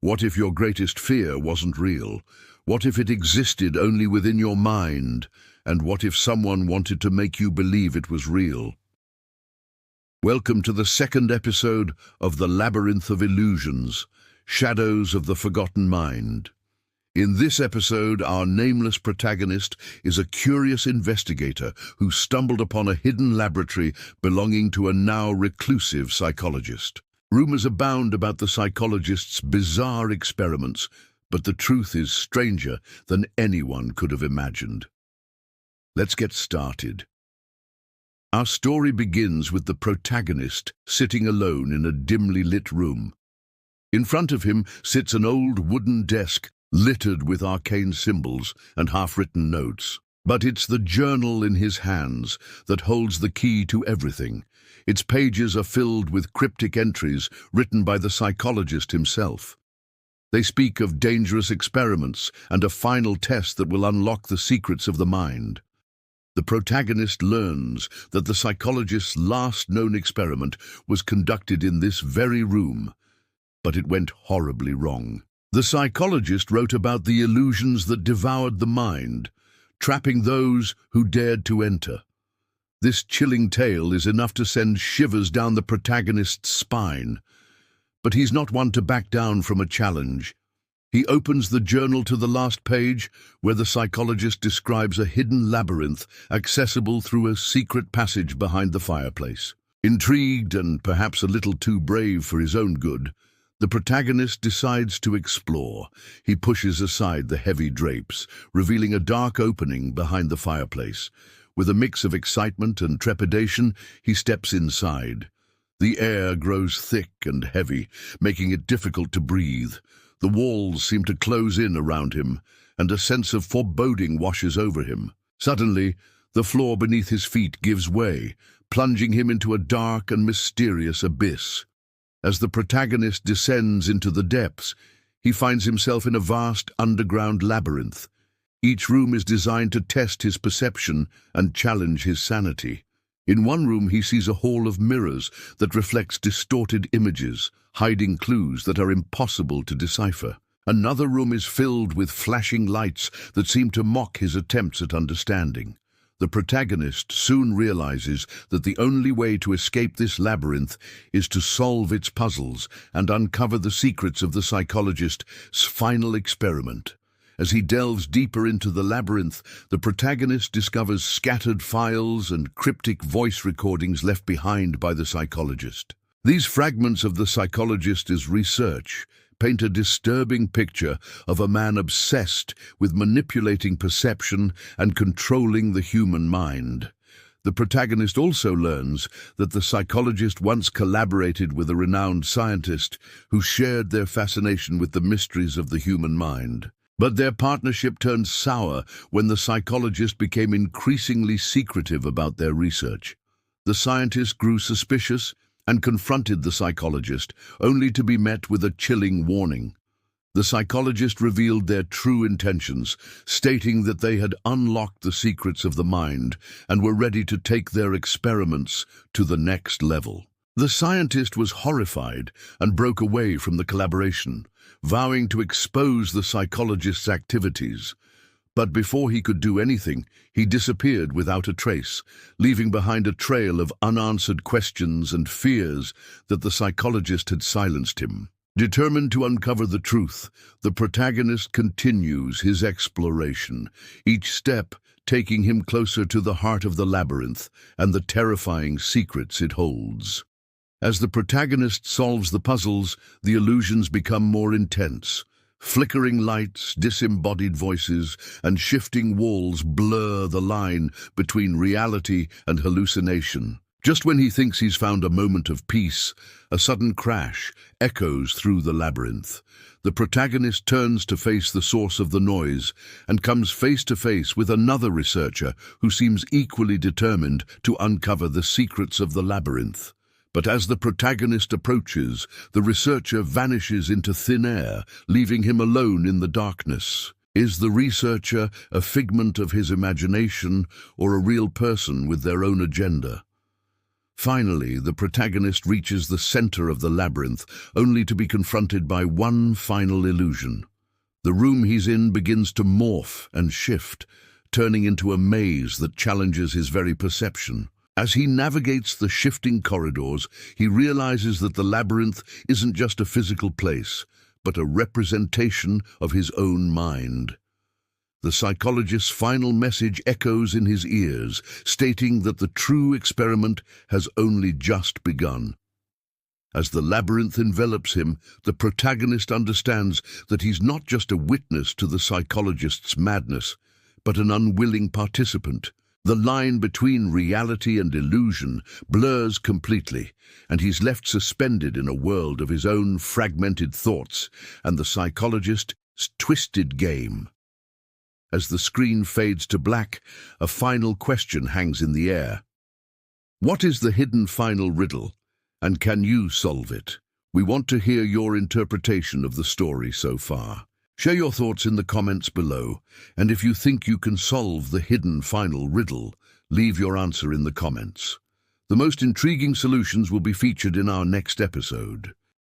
What if your greatest fear wasn't real? What if it existed only within your mind? And what if someone wanted to make you believe it was real? Welcome to the second episode of the Labyrinth of Illusions, Shadows of the Forgotten Mind. In this episode, our nameless protagonist is a curious investigator who stumbled upon a hidden laboratory belonging to a now reclusive psychologist. Rumors abound about the psychologist's bizarre experiments, but the truth is stranger than anyone could have imagined. Let's get started. Our story begins with the protagonist sitting alone in a dimly lit room. In front of him sits an old wooden desk littered with arcane symbols and half-written notes. But it's the journal in his hands that holds the key to everything. Its pages are filled with cryptic entries written by the psychologist himself. They speak of dangerous experiments and a final test that will unlock the secrets of the mind. The protagonist learns that the psychologist's last known experiment was conducted in this very room, but it went horribly wrong. The psychologist wrote about the illusions that devoured the mind, trapping those who dared to enter. This chilling tale is enough to send shivers down the protagonist's spine. But he's not one to back down from a challenge. He opens the journal to the last page, where the psychologist describes a hidden labyrinth accessible through a secret passage behind the fireplace. Intrigued and perhaps a little too brave for his own good, the protagonist decides to explore. He pushes aside the heavy drapes, revealing a dark opening behind the fireplace. With a mix of excitement and trepidation, he steps inside. The air grows thick and heavy, making it difficult to breathe. The walls seem to close in around him, and a sense of foreboding washes over him. Suddenly, the floor beneath his feet gives way, plunging him into a dark and mysterious abyss. As the protagonist descends into the depths, he finds himself in a vast underground labyrinth. Each room is designed to test his perception and challenge his sanity. In one room, he sees a hall of mirrors that reflects distorted images, hiding clues that are impossible to decipher. Another room is filled with flashing lights that seem to mock his attempts at understanding. The protagonist soon realizes that the only way to escape this labyrinth is to solve its puzzles and uncover the secrets of the psychologist's final experiment. As he delves deeper into the labyrinth, the protagonist discovers scattered files and cryptic voice recordings left behind by the psychologist. These fragments of the psychologist's research paint a disturbing picture of a man obsessed with manipulating perception and controlling the human mind. The protagonist also learns that the psychologist once collaborated with a renowned scientist who shared their fascination with the mysteries of the human mind. But their partnership turned sour when the psychologist became increasingly secretive about their research. The scientist grew suspicious and confronted the psychologist, only to be met with a chilling warning. The psychologist revealed their true intentions, stating that they had unlocked the secrets of the mind and were ready to take their experiments to the next level. The scientist was horrified and broke away from the collaboration, vowing to expose the psychologist's activities. But before he could do anything, he disappeared without a trace, leaving behind a trail of unanswered questions and fears that the psychologist had silenced him. Determined to uncover the truth, the protagonist continues his exploration, each step taking him closer to the heart of the labyrinth and the terrifying secrets it holds. As the protagonist solves the puzzles, the illusions become more intense. Flickering lights, disembodied voices, and shifting walls blur the line between reality and hallucination. Just when he thinks he's found a moment of peace, a sudden crash echoes through the labyrinth. The protagonist turns to face the source of the noise and comes face to face with another researcher who seems equally determined to uncover the secrets of the labyrinth. But as the protagonist approaches, the researcher vanishes into thin air, leaving him alone in the darkness. Is the researcher a figment of his imagination or a real person with their own agenda? Finally, the protagonist reaches the center of the labyrinth, only to be confronted by one final illusion. The room he's in begins to morph and shift, turning into a maze that challenges his very perception. As he navigates the shifting corridors, he realizes that the labyrinth isn't just a physical place, but a representation of his own mind. The psychologist's final message echoes in his ears, stating that the true experiment has only just begun. As the labyrinth envelops him, the protagonist understands that he's not just a witness to the psychologist's madness, but an unwilling participant. The line between reality and illusion blurs completely, and he's left suspended in a world of his own fragmented thoughts and the psychologist's twisted game. As the screen fades to black, a final question hangs in the air. What is the hidden final riddle, and can you solve it? We want to hear your interpretation of the story so far. Share your thoughts in the comments below, and if you think you can solve the hidden final riddle, leave your answer in the comments. The most intriguing solutions will be featured in our next episode.